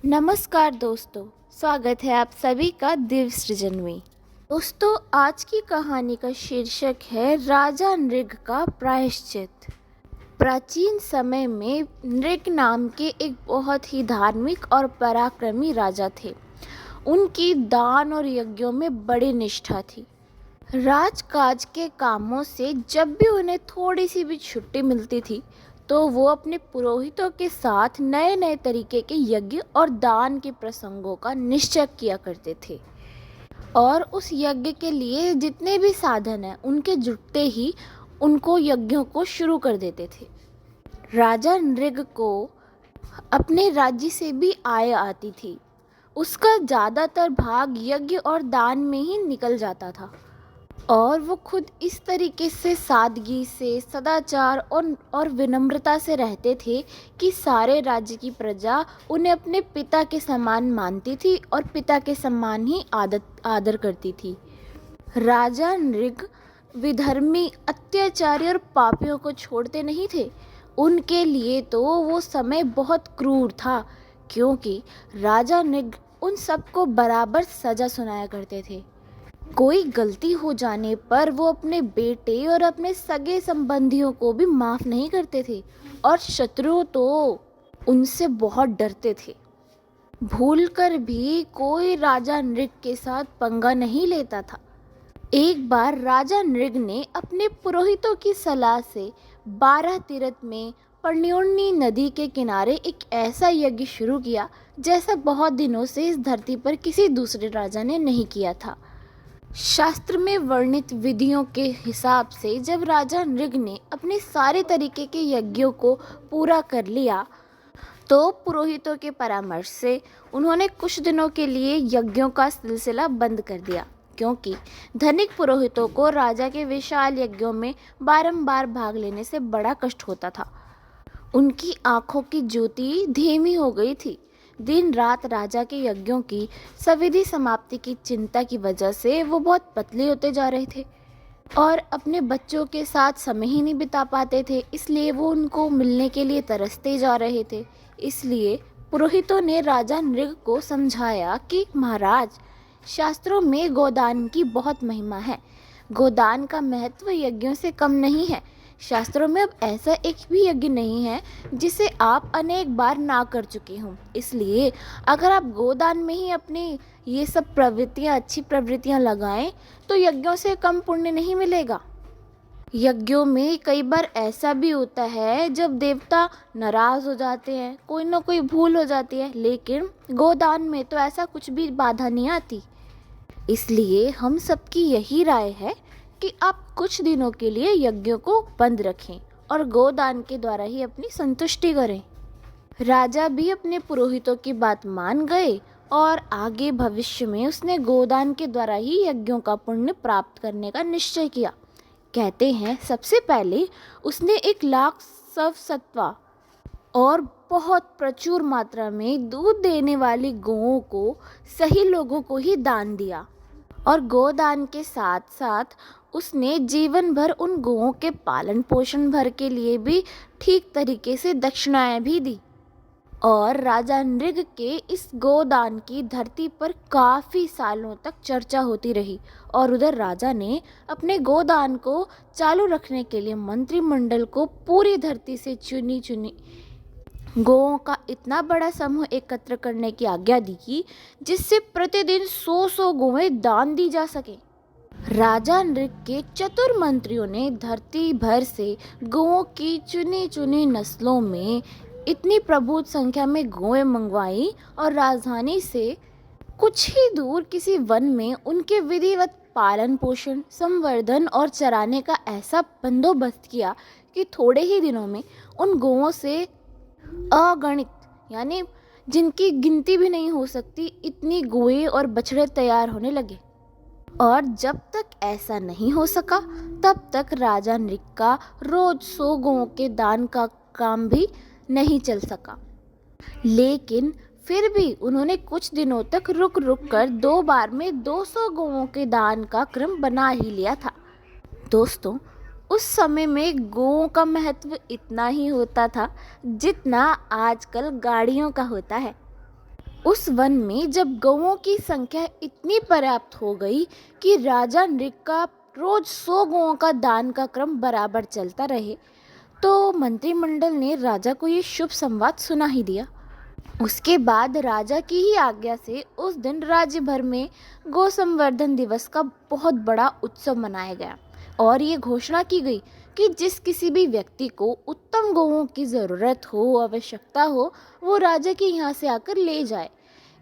नमस्कार दोस्तों, स्वागत है आप सभी का दिव्य सृजन में। दोस्तों, आज की कहानी का शीर्षक है राजा नृग का प्रायश्चित। प्राचीन समय में नृग नाम के एक बहुत ही धार्मिक और पराक्रमी राजा थे। उनकी दान और यज्ञों में बड़ी निष्ठा थी। राजकाज के कामों से जब भी उन्हें थोड़ी सी भी छुट्टी मिलती थी तो वो अपने पुरोहितों के साथ नए नए तरीके के यज्ञ और दान के प्रसंगों का निश्चय किया करते थे। और उस यज्ञ के लिए जितने भी साधन हैं उनके जुटते ही उनको यज्ञों को शुरू कर देते थे। राजा नृग को अपने राज्य से भी आय आती थी। उसका ज़्यादातर भाग यज्ञ और दान में ही निकल जाता था और वो खुद इस तरीके से सादगी से, सदाचार और विनम्रता से रहते थे कि सारे राज्य की प्रजा उन्हें अपने पिता के समान मानती थी और पिता के समान ही आदर करती थी। राजा नृग विधर्मी, अत्याचारी और पापियों को छोड़ते नहीं थे। उनके लिए तो वो समय बहुत क्रूर था, क्योंकि राजा नृग उन सबको बराबर सजा सुनाया करते थे। कोई गलती हो जाने पर वो अपने बेटे और अपने सगे संबंधियों को भी माफ नहीं करते थे और शत्रु तो उनसे बहुत डरते थे। भूलकर भी कोई राजा नृग के साथ पंगा नहीं लेता था। एक बार राजा नृग ने अपने पुरोहितों की सलाह से 12 तीर्थ में पुण्योर्नी नदी के किनारे एक ऐसा यज्ञ शुरू किया जैसा बहुत दिनों से इस धरती पर किसी दूसरे राजा ने नहीं किया था। शास्त्र में वर्णित विधियों के हिसाब से जब राजा नृग ने अपने सारे तरीके के यज्ञों को पूरा कर लिया तो पुरोहितों के परामर्श से उन्होंने कुछ दिनों के लिए यज्ञों का सिलसिला बंद कर दिया, क्योंकि धनिक पुरोहितों को राजा के विशाल यज्ञों में बारंबार भाग लेने से बड़ा कष्ट होता था। उनकी आंखों की ज्योति धीमी हो गई थी। दिन रात राजा के यज्ञों की सविधि समाप्ति की चिंता की वजह से वो बहुत पतले होते जा रहे थे और अपने बच्चों के साथ समय ही नहीं बिता पाते थे, इसलिए वो उनको मिलने के लिए तरसते जा रहे थे। इसलिए पुरोहितों ने राजा नृग को समझाया कि महाराज, शास्त्रों में गोदान की बहुत महिमा है। गोदान का महत्व यज्ञों से कम नहीं है। शास्त्रों में अब ऐसा एक भी यज्ञ नहीं है जिसे आप अनेक बार ना कर चुके हों। इसलिए अगर आप गोदान में ही अपनी ये सब प्रवृत्तियाँ, अच्छी प्रवृत्तियाँ लगाएं तो यज्ञों से कम पुण्य नहीं मिलेगा। यज्ञों में कई बार ऐसा भी होता है जब देवता नाराज हो जाते हैं, कोई ना कोई भूल हो जाती है, लेकिन गोदान में तो ऐसा कुछ भी बाधा नहीं आती। इसलिए हम सबकी यही राय है कि आप कुछ दिनों के लिए यज्ञों को बंद रखें और गोदान के द्वारा ही अपनी संतुष्टि करें। राजा भी अपने पुरोहितों की बात मान गए और आगे भविष्य में उसने गोदान के द्वारा ही यज्ञों का पुण्य प्राप्त करने का निश्चय किया। कहते हैं सबसे पहले उसने 1,00,000 सत्वा और बहुत प्रचुर मात्रा में दूध देने वाली गौओं को सही लोगों को ही दान दिया और गोदान के साथ साथ उसने जीवन भर उन गौओं के पालन पोषण भर के लिए भी ठीक तरीके से दक्षिणाएं भी दी। और राजा नृग के इस गोदान की धरती पर काफ़ी सालों तक चर्चा होती रही और उधर राजा ने अपने गोदान को चालू रखने के लिए मंत्रिमंडल को पूरी धरती से चुनी चुनी गौओं का इतना बड़ा समूह एकत्र करने की आज्ञा दी जिससे प्रतिदिन 100 गौएं दान दी जा सके। राजा नृग के चतुर मंत्रियों ने धरती भर से गौओं की चुनी चुनी नस्लों में इतनी प्रभुत संख्या में गौएं मंगवाई और राजधानी से कुछ ही दूर किसी वन में उनके विधिवत पालन पोषण, संवर्धन और चराने का ऐसा बंदोबस्त किया कि थोड़े ही दिनों में उन गौओं से अगणित, यानी जिनकी गिनती भी नहीं हो सकती, इतनी गौएं और बछड़े तैयार होने लगे। और जब तक ऐसा नहीं हो सका तब तक राजा नृग का रोज 100 गौओं के दान का काम भी नहीं चल सका। लेकिन फिर भी उन्होंने कुछ दिनों तक रुक रुक कर 2 बार में 200 गौओं के दान का क्रम बना ही लिया था। दोस्तों, उस समय में गौओं का महत्व इतना ही होता था जितना आजकल गाड़ियों का होता है। उस वन में जब गौओं की संख्या इतनी पर्याप्त हो गई कि राजा नृग का रोज 100 गौओं का दान का क्रम बराबर चलता रहे, तो मंत्रिमंडल ने राजा को ये शुभ संवाद सुना ही दिया। उसके बाद राजा की ही आज्ञा से उस दिन राज्य भर में गौ संवर्धन दिवस का बहुत बड़ा उत्सव मनाया गया और ये घोषणा की गई कि जिस किसी भी व्यक्ति को उत्तम गौओं की ज़रूरत हो, आवश्यकता हो, वो राजा के यहाँ से आकर ले जाए।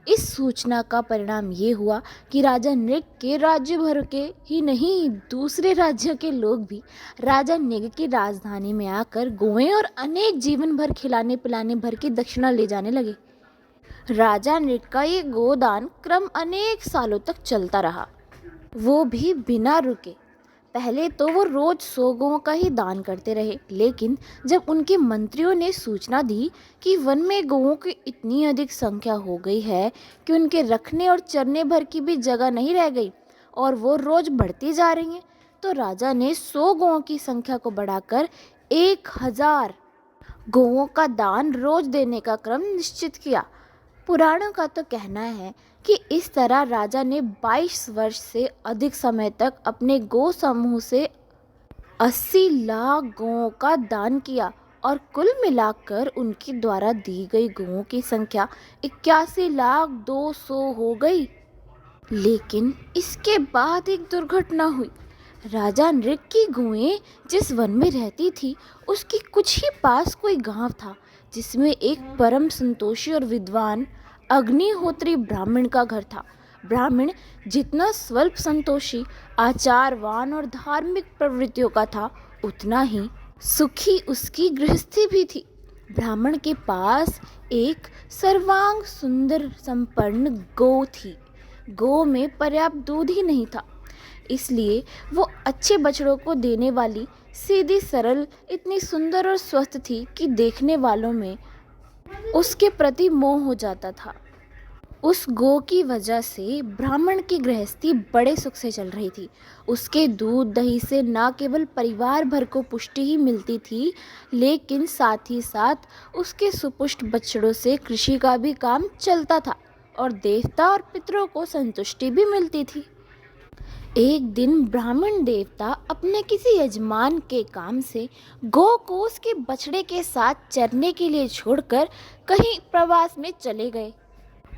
इस सूचना का परिणाम ये हुआ कि राजा नृग के राज्य भर के ही नहीं, दूसरे राज्यों के लोग भी राजा नृग की राजधानी में आकर गौएं और अनेक जीवन भर खिलाने पिलाने भर की दक्षिणा ले जाने लगे। राजा नृग का ये गोदान क्रम अनेक सालों तक चलता रहा, वो भी बिना रुके। पहले तो वो रोज 100 गौओं का ही दान करते रहे, लेकिन जब उनके मंत्रियों ने सूचना दी कि वन में गौओं की इतनी अधिक संख्या हो गई है कि उनके रखने और चरने भर की भी जगह नहीं रह गई और वो रोज बढ़ती जा रही हैं, तो राजा ने 100 गौओं की संख्या को बढ़ाकर 1000 गौओं का दान रोज देने का क्रम निश्चित किया। पुराणों का तो कहना है कि इस तरह राजा ने 22 वर्ष से अधिक समय तक अपने गौ समूह से 80 लाख गौओं का दान किया और कुल मिलाकर उनके द्वारा दी गई गौओं की संख्या 81,200,000 हो गई। लेकिन इसके बाद एक दुर्घटना हुई। राजा नृग की गौएं जिस वन में रहती थी, उसके कुछ ही पास कोई गांव था जिसमें एक परम संतोषी और विद्वान अग्निहोत्री ब्राह्मण का घर था। ब्राह्मण जितना स्वल्प संतोषी, आचारवान और धार्मिक प्रवृत्तियों का था, उतना ही सुखी उसकी गृहस्थी भी थी। ब्राह्मण के पास एक सर्वांग सुंदर संपन्न गौ थी। गौ में पर्याप्त दूध ही नहीं था, इसलिए वो अच्छे बछड़ों को देने वाली सीधी सरल इतनी सुंदर और स्वस्थ थी कि देखने वालों में उसके प्रति मोह हो जाता था। उस गौ की वजह से ब्राह्मण की गृहस्थी बड़े सुख से चल रही थी। उसके दूध दही से न केवल परिवार भर को पुष्टि ही मिलती थी, लेकिन साथ ही साथ उसके सुपुष्ट बछड़ों से कृषि का भी काम चलता था और देवता और पितरों को संतुष्टि भी मिलती थी। एक दिन ब्राह्मण देवता अपने किसी यजमान के काम से गौ को उसके बछड़े के साथ चरने के लिए छोड़कर कहीं प्रवास में चले गए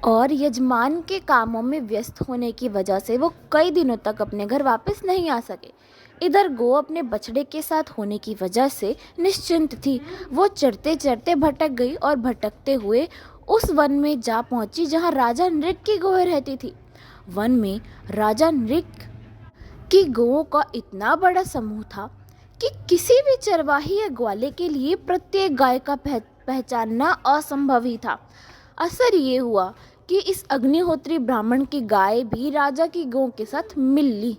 और यजमान के कामों में व्यस्त होने की वजह से वो कई दिनों तक अपने घर वापस नहीं आ सके। इधर गौ अपने बछड़े के साथ होने की वजह से निश्चिंत थी। वो चरते चरते भटक गई और भटकते हुए उस वन में जा पहुंची जहां राजा नृग की गौएं रहती थी। वन में राजा नृग कि गौओं का इतना बड़ा समूह था कि किसी भी चरवाही या ग्वाले के लिए प्रत्येक गाय का पहचानना असंभव ही था। असर ये हुआ कि इस अग्निहोत्री ब्राह्मण की गाय भी राजा की गौ के साथ मिल ली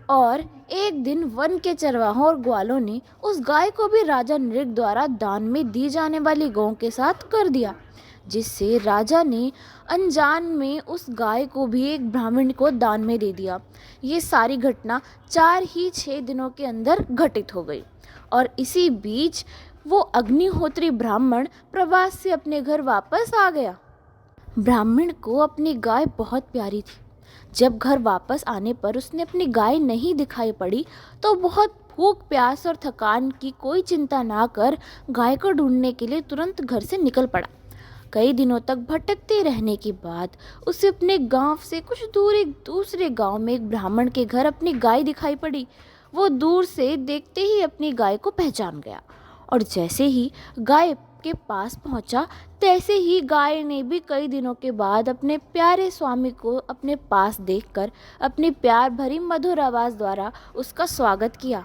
और एक दिन वन के चरवाहों और ग्वालों ने उस गाय को भी राजा नृग द्वारा दान में दी जाने वाली गौ के साथ कर दिया, जिससे राजा ने अनजान में उस गाय को भी एक ब्राह्मण को दान में दे दिया। ये सारी घटना 6 दिनों के अंदर घटित हो गई और इसी बीच वो अग्निहोत्री ब्राह्मण प्रवास से अपने घर वापस आ गया। ब्राह्मण को अपनी गाय बहुत प्यारी थी। जब घर वापस आने पर उसने अपनी गाय नहीं दिखाई पड़ी तो बहुत भूख प्यास और थकान की कोई चिंता ना कर गाय को ढूंढने के लिए तुरंत घर से निकल पड़ा। कई दिनों तक भटकते रहने के बाद उसे अपने गांव से कुछ दूर एक दूसरे गांव में एक ब्राह्मण के घर अपनी गाय दिखाई पड़ी। वो दूर से देखते ही अपनी गाय को पहचान गया और जैसे ही गाय के पास पहुंचा, तैसे ही गाय ने भी कई दिनों के बाद अपने प्यारे स्वामी को अपने पास देखकर अपनी प्यार भरी मधुर आवाज द्वारा उसका स्वागत किया।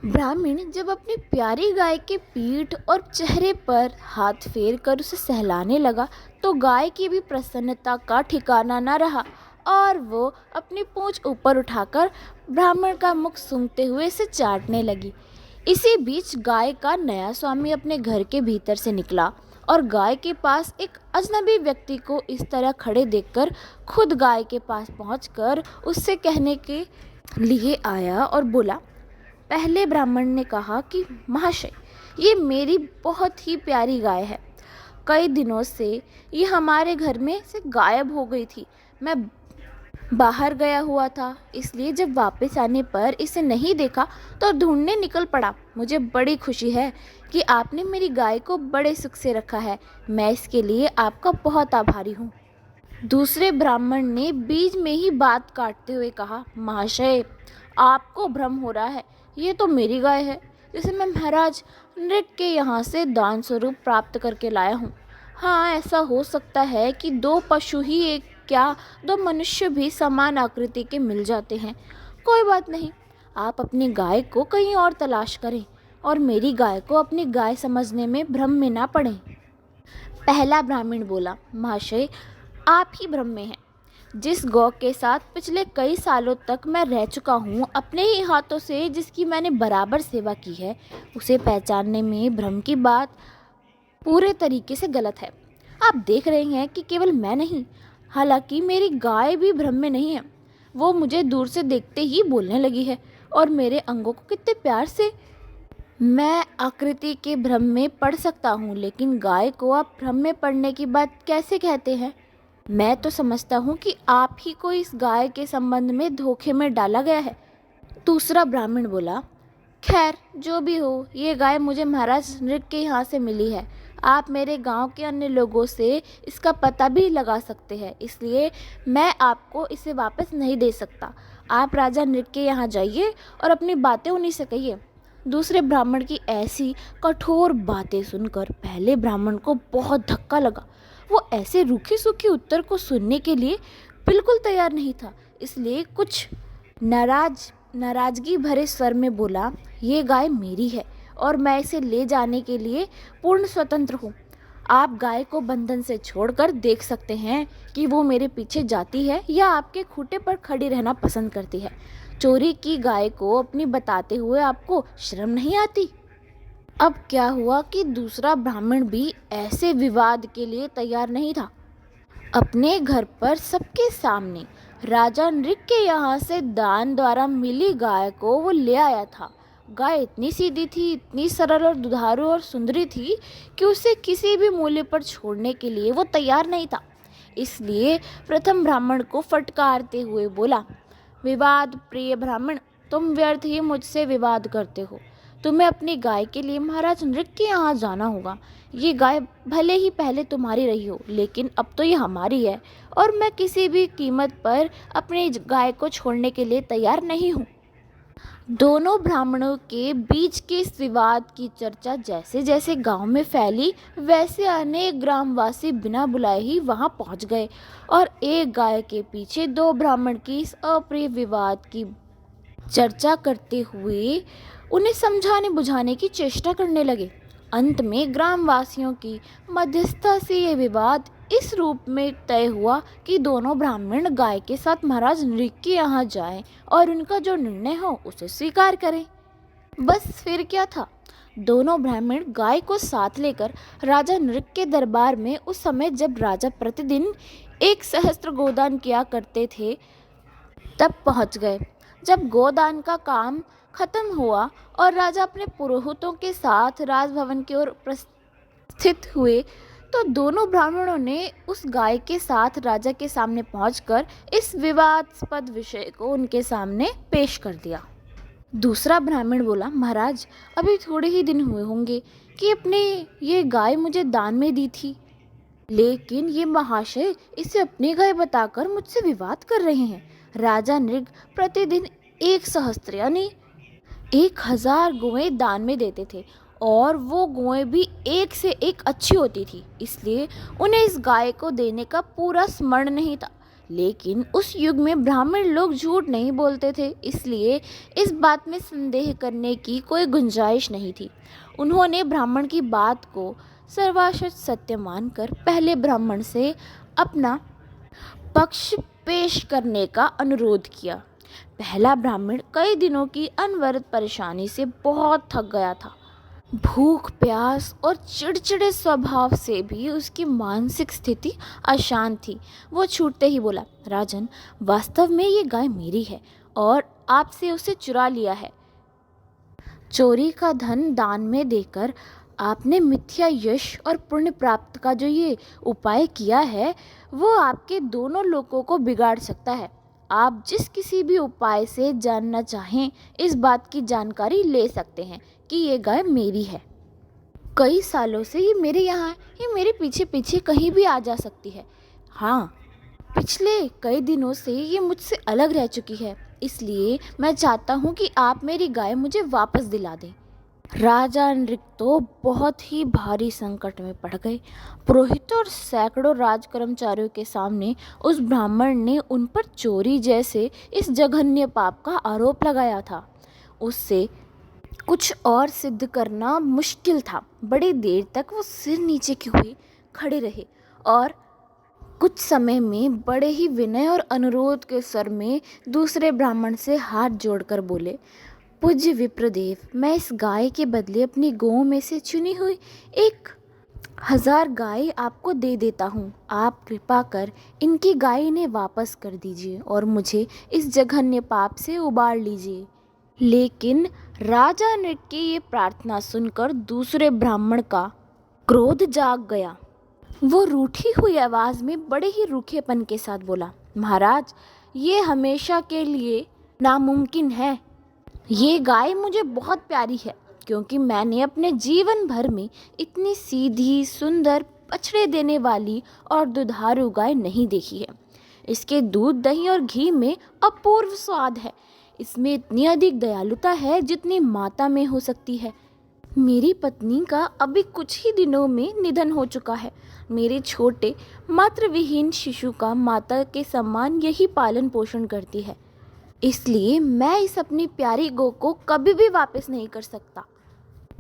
ब्राह्मण जब अपनी प्यारी गाय के पीठ और चेहरे पर हाथ फेर कर उसे सहलाने लगा तो गाय की भी प्रसन्नता का ठिकाना न रहा और वो अपनी पूंछ ऊपर उठाकर ब्राह्मण का मुख सूंघते हुए इसे चाटने लगी। इसी बीच गाय का नया स्वामी अपने घर के भीतर से निकला और गाय के पास एक अजनबी व्यक्ति को इस तरह खड़े देखकर खुद गाय के पास पहुंचकर उससे कहने के लिए आया और बोला। पहले ब्राह्मण ने कहा कि महाशय, ये मेरी बहुत ही प्यारी गाय है, कई दिनों से ये हमारे घर में से गायब हो गई थी। मैं बाहर गया हुआ था, इसलिए जब वापस आने पर इसे नहीं देखा तो ढूंढने निकल पड़ा। मुझे बड़ी खुशी है कि आपने मेरी गाय को बड़े सुख से रखा है। मैं इसके लिए आपका बहुत आभारी हूँ। दूसरे ब्राह्मण ने बीच में ही बात काटते हुए कहा, महाशय, आपको भ्रम हो रहा है। ये तो मेरी गाय है, जिसे मैं महाराज नृग के यहाँ से दान स्वरूप प्राप्त करके लाया हूँ। हाँ, ऐसा हो सकता है कि दो पशु ही एक क्या दो मनुष्य भी समान आकृति के मिल जाते हैं। कोई बात नहीं, आप अपनी गाय को कहीं और तलाश करें और मेरी गाय को अपनी गाय समझने में भ्रम में ना पड़ें। पहला ब्राह्मण बोला, महाशय, आप ही भ्रम में हैं। जिस गौ के साथ पिछले कई सालों तक मैं रह चुका हूँ, अपने ही हाथों से जिसकी मैंने बराबर सेवा की है, उसे पहचानने में भ्रम की बात पूरे तरीके से गलत है। आप देख रहे हैं कि केवल मैं नहीं, हालांकि मेरी गाय भी भ्रम में नहीं है। वो मुझे दूर से देखते ही बोलने लगी है और मेरे अंगों को कितने प्यार से। मैं आकृति के भ्रम में पड़ सकता हूँ, लेकिन गाय को आप भ्रम में पड़ने की बात कैसे कहते हैं? मैं तो समझता हूँ कि आप ही को इस गाय के संबंध में धोखे में डाला गया है। दूसरा ब्राह्मण बोला, खैर जो भी हो, ये गाय मुझे महाराज नृग के यहाँ से मिली है। आप मेरे गांव के अन्य लोगों से इसका पता भी लगा सकते हैं, इसलिए मैं आपको इसे वापस नहीं दे सकता। आप राजा नृग के यहाँ जाइए और अपनी बातें उन्हीं से कहिए। दूसरे ब्राह्मण की ऐसी कठोर बातें सुनकर पहले ब्राह्मण को बहुत धक्का लगा। वो ऐसे रूखे सूखे उत्तर को सुनने के लिए बिल्कुल तैयार नहीं था, इसलिए कुछ नाराजगी भरे स्वर में बोला, ये गाय मेरी है और मैं इसे ले जाने के लिए पूर्ण स्वतंत्र हूँ। आप गाय को बंधन से छोड़कर देख सकते हैं कि वो मेरे पीछे जाती है या आपके खूंटे पर खड़ी रहना पसंद करती है। चोरी की गाय को अपनी बताते हुए आपको शर्म नहीं आती? अब क्या हुआ कि दूसरा ब्राह्मण भी ऐसे विवाद के लिए तैयार नहीं था। अपने घर पर सबके सामने राजा नृग के यहाँ से दान द्वारा मिली गाय को वो ले आया था। गाय इतनी सीधी थी, इतनी सरल और दुधारू और सुंदरी थी कि उसे किसी भी मूल्य पर छोड़ने के लिए वो तैयार नहीं था। इसलिए प्रथम ब्राह्मण को फटकारते हुए बोला, विवाद प्रिय ब्राह्मण, तुम व्यर्थ ही मुझसे विवाद करते हो। तुम्हें अपनी गाय के लिए महाराज नृग के यहाँ जाना होगा। ये गाय भले ही पहले तुम्हारी रही हो, लेकिन अब तो ये हमारी है और मैं किसी भी कीमत पर अपनी गाय को छोड़ने के लिए तैयार नहीं हूँ। दोनों ब्राह्मणों के बीच के इस विवाद की चर्चा जैसे जैसे गांव में फैली, वैसे अनेक ग्रामवासी बिना बुलाए ही वहां पहुंच गए और एक गाय के पीछे दो ब्राह्मण की इस अप्रिय विवाद की चर्चा करते हुए उन्हें समझाने बुझाने की चेष्टा करने लगे। अंत में ग्रामवासियों की मध्यस्थता से ये विवाद इस रूप में तय हुआ कि दोनों ब्राह्मण गाय के साथ महाराज नृग के यहाँ जाएं और उनका जो निर्णय हो उसे स्वीकार करें। बस फिर क्या था, दोनों ब्राह्मण गाय को साथ लेकर राजा नृग के दरबार में, उस समय जब राजा प्रतिदिन 1,000 गोदान किया करते थे, तब पहुंच गए। जब गोदान का काम खत्म हुआ और राजा अपने पुरोहितों के साथ राजभवन की ओर प्रस्थित हुए, तो दोनों ब्राह्मणों ने उस गाय के साथ राजा के सामने पहुंचकर इस विवादास्पद विषय को उनके सामने पेश कर दिया। दूसरा ब्राह्मण बोला, महाराज, अभी थोड़े ही दिन हुए होंगे कि अपने ये गाय मुझे दान में दी थी, लेकिन ये महाशय इसे अपनी गाय बताकर मुझसे विवाद कर रहे हैं। राजा नृग प्रतिदिन 1,000 यानी 1,000 गौएं दान में देते थे और वो गौएं भी एक से एक अच्छी होती थी, इसलिए उन्हें इस गाय को देने का पूरा स्मरण नहीं था। लेकिन उस युग में ब्राह्मण लोग झूठ नहीं बोलते थे, इसलिए इस बात में संदेह करने की कोई गुंजाइश नहीं थी। उन्होंने ब्राह्मण की बात को सर्वश्रेष्ठ सत्य मानकर पहले ब्राह्मण से अपना पक्ष पेश करने का अनुरोध किया। पहला ब्राह्मण कई दिनों की अनवरत परेशानी से बहुत थक गया था। भूख, प्यास और चिड़चिड़े स्वभाव से भी उसकी मानसिक स्थिति अशांत थी। वो छूटते ही बोला, राजन, वास्तव में ये गाय मेरी है और आपसे उसे चुरा लिया है। चोरी का धन दान में देकर आपने मिथ्या यश और पुण्य प्राप्त का जो ये उपाय किया है वो आपके दोनों लोकों को बिगाड़ सकता है। आप जिस किसी भी उपाय से जानना चाहें इस बात की जानकारी ले सकते हैं कि ये गाय मेरी है। कई सालों से ये मेरे यहाँ है, ये मेरे पीछे पीछे कहीं भी आ जा सकती है। हाँ, पिछले कई दिनों से ये मुझसे अलग रह चुकी है, इसलिए मैं चाहता हूँ कि आप मेरी गाय मुझे वापस दिला दें। राजा नृग तो बहुत ही भारी संकट में पड़ गए। पुरोहितों और सैकड़ों राज कर्मचारियों के सामने उस ब्राह्मण ने उन पर चोरी जैसे इस जघन्य पाप का आरोप लगाया था। उससे कुछ और सिद्ध करना मुश्किल था। बड़ी देर तक वो सिर नीचे किए हुए खड़े रहे और कुछ समय में बड़े ही विनय और अनुरोध के स्वर में दूसरे ब्राह्मण से हाथ जोड़कर बोले, पूज्य विप्रदेव, मैं इस गाय के बदले अपनी गौ में से चुनी हुई 1000 गाय आपको दे देता हूँ। आप कृपा कर इनकी गाय इन्हें वापस कर दीजिए और मुझे इस जघन्य पाप से उबार लीजिए। लेकिन राजा नृग की ये प्रार्थना सुनकर दूसरे ब्राह्मण का क्रोध जाग गया। वो रूठी हुई आवाज़ में बड़े ही रूखेपन के साथ बोला, महाराज, ये हमेशा के लिए नामुमकिन है। ये गाय मुझे बहुत प्यारी है क्योंकि मैंने अपने जीवन भर में इतनी सीधी, सुंदर, बछड़े देने वाली और दुधारू गाय नहीं देखी है। इसके दूध, दही और घी में अपूर्व स्वाद है। इसमें इतनी अधिक दयालुता है जितनी माता में हो सकती है। मेरी पत्नी का अभी कुछ ही दिनों में निधन हो चुका है। मेरे छोटे मातृविहीन शिशु का माता के समान यही पालन पोषण करती है, इसलिए मैं इस अपनी प्यारी गौ को कभी भी वापस नहीं कर सकता।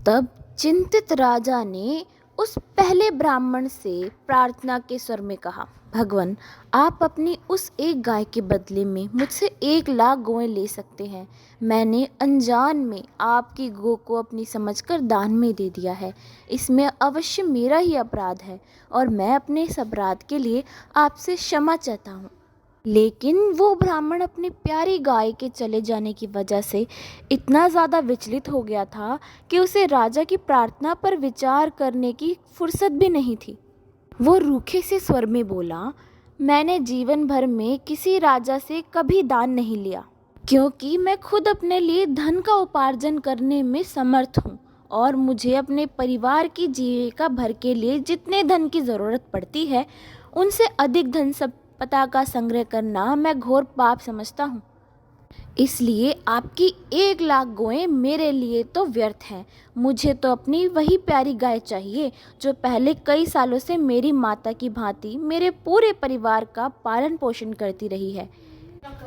तब चिंतित राजा ने उस पहले ब्राह्मण से प्रार्थना के स्वर में कहा, भगवान, आप अपनी उस एक गाय के बदले में मुझसे 1,00,000 गौएं ले सकते हैं। मैंने अनजान में आपकी गौ को अपनी समझकर दान में दे दिया है। इसमें अवश्य मेरा ही अपराध है और मैं अपने इस अपराध के लिए आपसे क्षमा चाहता हूँ। लेकिन वो ब्राह्मण अपनी प्यारी गाय के चले जाने की वजह से इतना ज़्यादा विचलित हो गया था कि उसे राजा की प्रार्थना पर विचार करने की फुर्सत भी नहीं थी। वो रूखे से स्वर में बोला, मैंने जीवन भर में किसी राजा से कभी दान नहीं लिया क्योंकि मैं खुद अपने लिए धन का उपार्जन करने में समर्थ हूँ और मुझे अपने परिवार की जीविका भर के लिए जितने धन की ज़रूरत पड़ती है उनसे अधिक धन संपदा का संग्रह करना मैं घोर पाप समझता हूँ। इसलिए आपकी 1,00,000 गौएं मेरे लिए तो व्यर्थ हैं। मुझे तो अपनी वही प्यारी गाय चाहिए जो पहले कई सालों से मेरी माता की भांति मेरे पूरे परिवार का पालन पोषण करती रही है।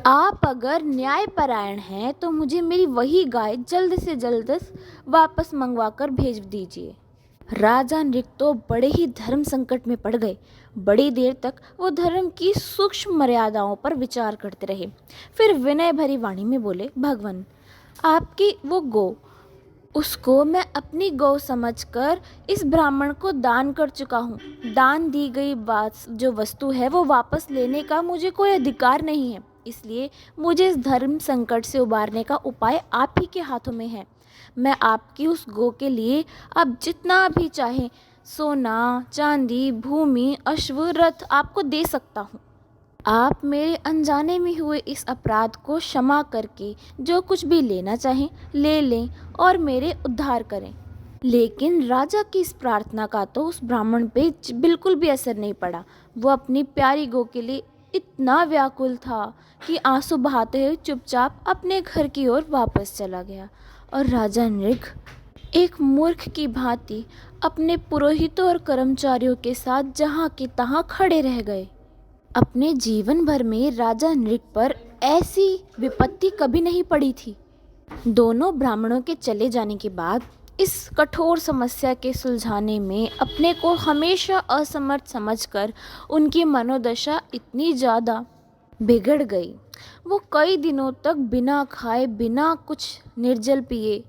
आप अगर न्यायपरायण हैं तो मुझे मेरी वही गाय जल्द से जल्द वापस मंगवा कर भेज दीजिए। राजा नृग तो बड़े ही धर्म संकट में पड़ गए। बड़ी देर तक वो धर्म की सूक्ष्म मर्यादाओं पर विचार करते रहे। फिर विनय भरी वाणी में बोले, भगवान, आपकी वो गौ, उसको मैं अपनी गौ समझकर इस ब्राह्मण को दान कर चुका हूँ। दान दी गई बात जो वस्तु है वो वापस लेने का मुझे कोई अधिकार नहीं है। इसलिए मुझे इस धर्म संकट से उबारने का उपाय आप ही के हाथों में है। मैं आपकी उस गौ के लिए आप जितना भी चाहें सोना, चांदी, भूमि, अश्व, रथ आपको दे सकता हूँ। आप मेरे अनजाने में हुए इस अपराध को क्षमा करके जो कुछ भी लेना चाहें ले लें और मेरे उद्धार करें। लेकिन राजा की इस प्रार्थना का तो उस ब्राह्मण पे बिल्कुल भी असर नहीं पड़ा। वो अपनी प्यारी गौ के लिए इतना व्याकुल था कि आंसू बहाते हुए चुपचाप अपने घर की ओर वापस चला गया। और राजा नृग एक मूर्ख की भांति अपने पुरोहितों और कर्मचारियों के साथ जहाँ के तहाँ खड़े रह गए। अपने जीवन भर में राजा नृग पर ऐसी विपत्ति कभी नहीं पड़ी थी। दोनों ब्राह्मणों के चले जाने के बाद इस कठोर समस्या के सुलझाने में अपने को हमेशा असमर्थ समझकर उनकी मनोदशा इतनी ज़्यादा बिगड़ गई। वो कई दिनों तक बिना खाए, बिना कुछ निर्जल पिए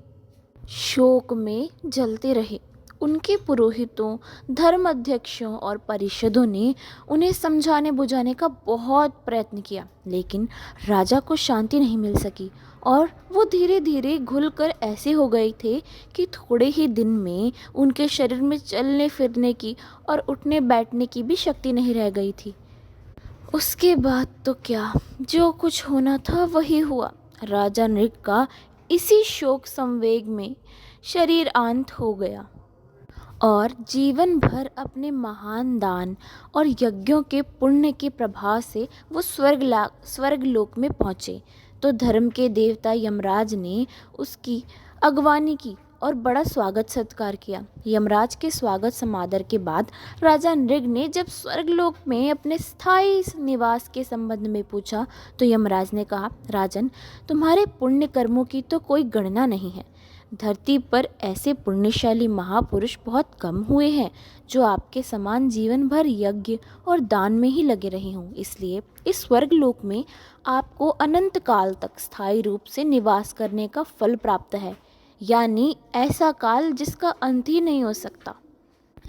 शोक में जलते रहे। उनके पुरोहितों, धर्म अध्यक्षों और परिषदों ने उन्हें समझाने बुझाने का बहुत प्रयत्न किया, लेकिन राजा को शांति नहीं मिल सकी और वो धीरे धीरे घुलकर ऐसे हो गए थे कि थोड़े ही दिन में उनके शरीर में चलने फिरने की और उठने बैठने की भी शक्ति नहीं रह गई थी। उसके बाद तो क्या, जो कुछ होना था वही हुआ। राजा नृग का इसी शोक संवेग में शरीर अंत हो गया और जीवन भर अपने महान दान और यज्ञों के पुण्य के प्रभाव से वो स्वर्गलोक में पहुँचे। तो धर्म के देवता यमराज ने उसकी अगवानी की और बड़ा स्वागत सत्कार किया। यमराज के स्वागत समादर के बाद राजा नृग ने जब स्वर्गलोक में अपने स्थायी निवास के संबंध में पूछा तो यमराज ने कहा, राजन, तुम्हारे पुण्य कर्मों की तो कोई गणना नहीं है। धरती पर ऐसे पुण्यशाली महापुरुष बहुत कम हुए हैं जो आपके समान जीवन भर यज्ञ और दान में ही लगे रहे हों। इसलिए इस स्वर्गलोक में आपको अनंत काल तक स्थायी रूप से निवास करने का फल प्राप्त है, यानी ऐसा काल जिसका अंत ही नहीं हो सकता।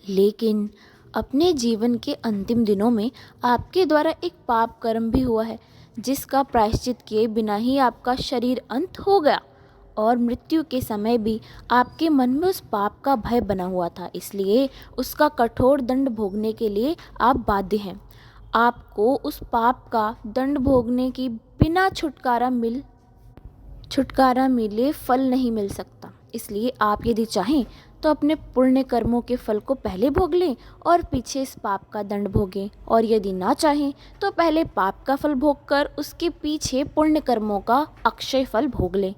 लेकिन अपने जीवन के अंतिम दिनों में आपके द्वारा एक पाप कर्म भी हुआ है, जिसका प्रायश्चित किए बिना ही आपका शरीर अंत हो गया और मृत्यु के समय भी आपके मन में उस पाप का भय बना हुआ था। इसलिए उसका कठोर दंड भोगने के लिए आप बाध्य हैं। आपको उस पाप का दंड भोगने की बिना छुटकारा मिले फल नहीं मिल सकता। इसलिए आप यदि चाहें तो अपने पुण्य कर्मों के फल को पहले भोग लें और पीछे इस पाप का दंड भोगें, और यदि ना चाहें तो पहले पाप का फल भोगकर उसके पीछे पुण्य कर्मों का अक्षय फल भोग लें।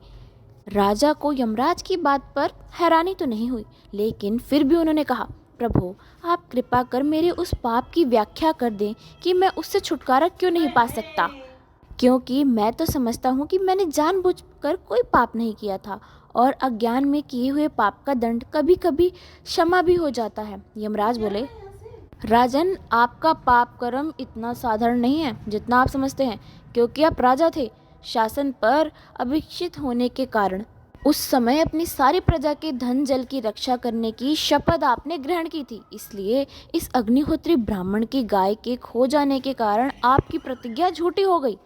राजा को यमराज की बात पर हैरानी तो नहीं हुई, लेकिन फिर भी उन्होंने कहा, प्रभु, आप कृपा कर मेरे उस पाप की व्याख्या कर दें कि मैं उससे छुटकारा क्यों नहीं पा सकता, क्योंकि मैं तो समझता हूँ कि मैंने जानबूझकर कोई पाप नहीं किया था और अज्ञान में किए हुए पाप का दंड कभी कभी क्षमा भी हो जाता है। यमराज बोले, राजन, आपका पाप कर्म इतना साधारण नहीं है जितना आप समझते हैं, क्योंकि आप राजा थे। शासन पर अभिषिक्त होने के कारण उस समय अपनी सारी प्रजा के धन जल की रक्षा करने की शपथ आपने ग्रहण की थी। इसलिए इस अग्निहोत्री ब्राह्मण की गाय के खो जाने के कारण आपकी प्रतिज्ञा झूठी हो गई।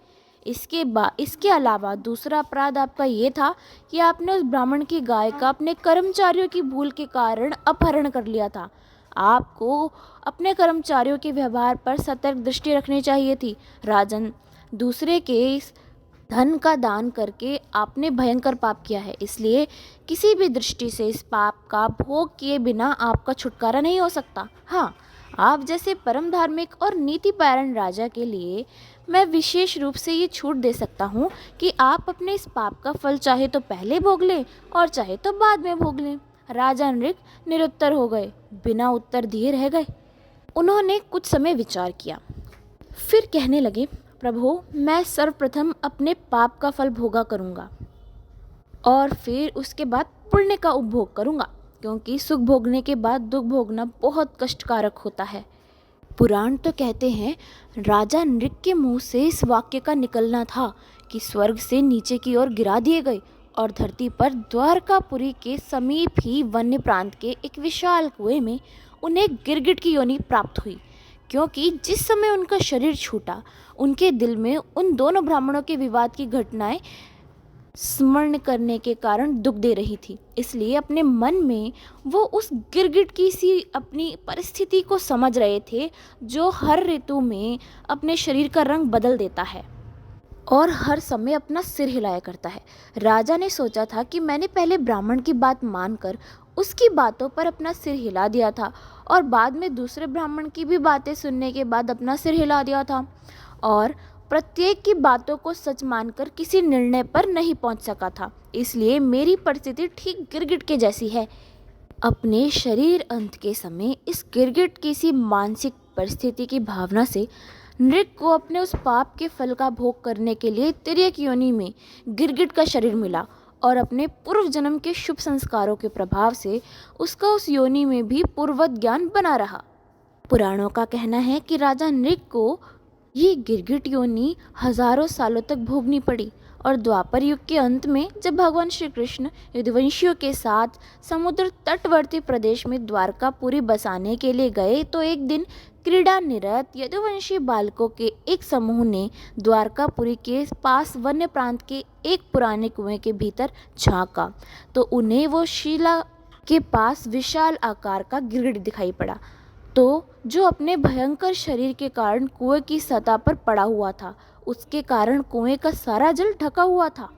इसके अलावा दूसरा अपराध आपका ये था कि आपने उस ब्राह्मण की गाय का अपने कर्मचारियों की भूल के कारण अपहरण कर लिया था। आपको अपने कर्मचारियों के व्यवहार पर सतर्क दृष्टि रखनी चाहिए थी। राजन, दूसरे के इस धन का दान करके आपने भयंकर पाप किया है। इसलिए किसी भी दृष्टि से इस पाप का भोग किए बिना आपका छुटकारा नहीं हो सकता। हाँ, आप जैसे परम धार्मिक और नीतिपरायण राजा के लिए मैं विशेष रूप से ये छूट दे सकता हूँ कि आप अपने इस पाप का फल चाहे तो पहले भोग लें और चाहे तो बाद में भोग लें। राजा नृग निरुत्तर हो गए, बिना उत्तर दिए रह गए। उन्होंने कुछ समय विचार किया, फिर कहने लगे, प्रभु, मैं सर्वप्रथम अपने पाप का फल भोगा करूँगा और फिर उसके बाद पुण्य का उपभोग करूँगा, क्योंकि सुख भोगने के बाद दुख भोगना बहुत कष्टकारक होता है। पुराण तो कहते हैं राजा नृग के मुंह से इस वाक्य का निकलना था कि स्वर्ग से नीचे की ओर गिरा दिए गए और धरती पर द्वारकापुरी के समीप ही वन्य प्रांत के एक विशाल कुएं में उन्हें गिरगिट की योनि प्राप्त हुई, क्योंकि जिस समय उनका शरीर छूटा उनके दिल में उन दोनों ब्राह्मणों के विवाद की घटनाएं स्मरण करने के कारण दुख दे रही थी। इसलिए अपने मन में वो उस गिरगिट की सी अपनी परिस्थिति को समझ रहे थे, जो हर ऋतु में अपने शरीर का रंग बदल देता है और हर समय अपना सिर हिलाया करता है। राजा ने सोचा था कि मैंने पहले ब्राह्मण की बात मानकर उसकी बातों पर अपना सिर हिला दिया था और बाद में दूसरे ब्राह्मण की भी बातें सुनने के बाद अपना सिर हिला दिया था और प्रत्येक की बातों को सच मानकर किसी निर्णय पर नहीं पहुंच सका था। इसलिए मेरी परिस्थिति ठीक गिरगिट के जैसी है। अपने शरीर अंत के समय इस गिरगिट की सी मानसिक परिस्थिति की भावना से नृग को अपने उस पाप के फल का भोग करने के लिए तिर्यक योनि में गिरगिट का शरीर मिला और अपने पूर्व जन्म के शुभ संस्कारों के प्रभाव से उसका उस योनि में भी पूर्वत ज्ञान बना रहा। पुराणों का कहना है कि राजा नृग को ये गिरगिट योनि हजारों सालों तक भोगनी पड़ी और द्वापर युग के अंत में जब भगवान श्री कृष्ण यदुवंशियों के साथ समुद्र तटवर्ती प्रदेश में द्वारकापुरी बसाने के लिए गए तो एक दिन क्रीड़ा निरत यदुवंशी बालकों के एक समूह ने द्वारकापुरी के पास वन्य प्रांत के एक पुराने कुएं के भीतर झांका तो उन्हें वो शिला के पास विशाल आकार का गिरगिट दिखाई पड़ा, तो जो अपने भयंकर शरीर के कारण कुएं की सतह पर पड़ा हुआ था। उसके कारण कुएं का सारा जल ढका हुआ था।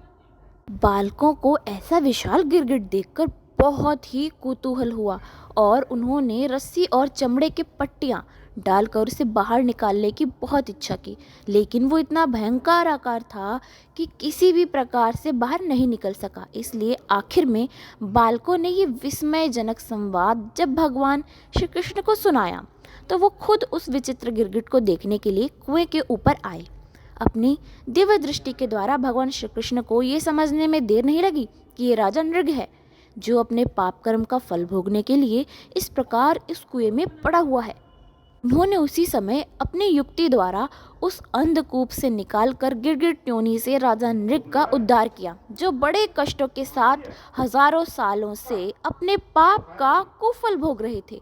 बालकों को ऐसा विशाल गिरगिट देखकर बहुत ही कुतूहल हुआ और उन्होंने रस्सी और चमड़े के पट्टियां डालकर उसे बाहर निकालने की बहुत इच्छा की, लेकिन वो इतना भयंकर आकार था कि किसी भी प्रकार से बाहर नहीं निकल सका। इसलिए आखिर में बालकों ने ये विस्मयजनक संवाद जब भगवान श्री कृष्ण को सुनाया तो वो खुद उस विचित्र गिरगिट को देखने के लिए कुएं के ऊपर आए। अपनी दिव्य दृष्टि के द्वारा भगवान श्री कृष्ण को ये समझने में देर नहीं लगी कि ये राजा नृग है जो अपने पाप कर्म का फल भोगने के लिए इस प्रकार इस कुएं में पड़ा हुआ है। उन्होंने उसी समय अपनी युक्ति द्वारा उस अंधकूप से निकालकर गिरगिट योनि से राजा नृग का उद्धार किया, जो बड़े कष्टों के साथ हजारों सालों से अपने पाप का कुफल भोग रहे थे।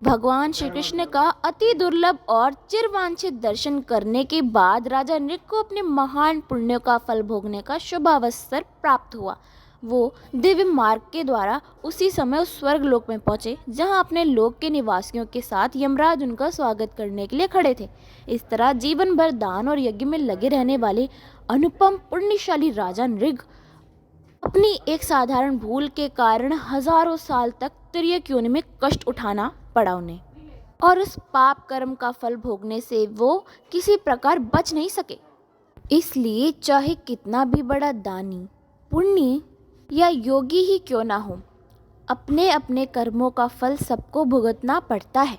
भगवान श्री कृष्ण का अति दुर्लभ और चिरवांछित दर्शन करने के बाद राजा नृग को अपने महान पुण्यों का फल भोगने का शुभ अवसर प्राप्त हुआ। वो दिव्य मार्ग के द्वारा उसी समय उस स्वर्ग लोक में पहुंचे जहां अपने लोक के निवासियों के साथ यमराज उनका स्वागत करने के लिए खड़े थे। इस तरह जीवन भर दान और यज्ञ में लगे रहने वाले अनुपम पुण्यशाली राजा नृग अपनी एक साधारण भूल के कारण हजारों साल तक तिर्यक योनि में कष्ट उठाना पड़ा उन्हें, और उस पाप कर्म का फल भोगने से वो किसी प्रकार बच नहीं सके। इसलिए चाहे कितना भी बड़ा दानी, पुण्य या योगी ही क्यों ना हो, अपने अपने कर्मों का फल सबको भुगतना पड़ता है।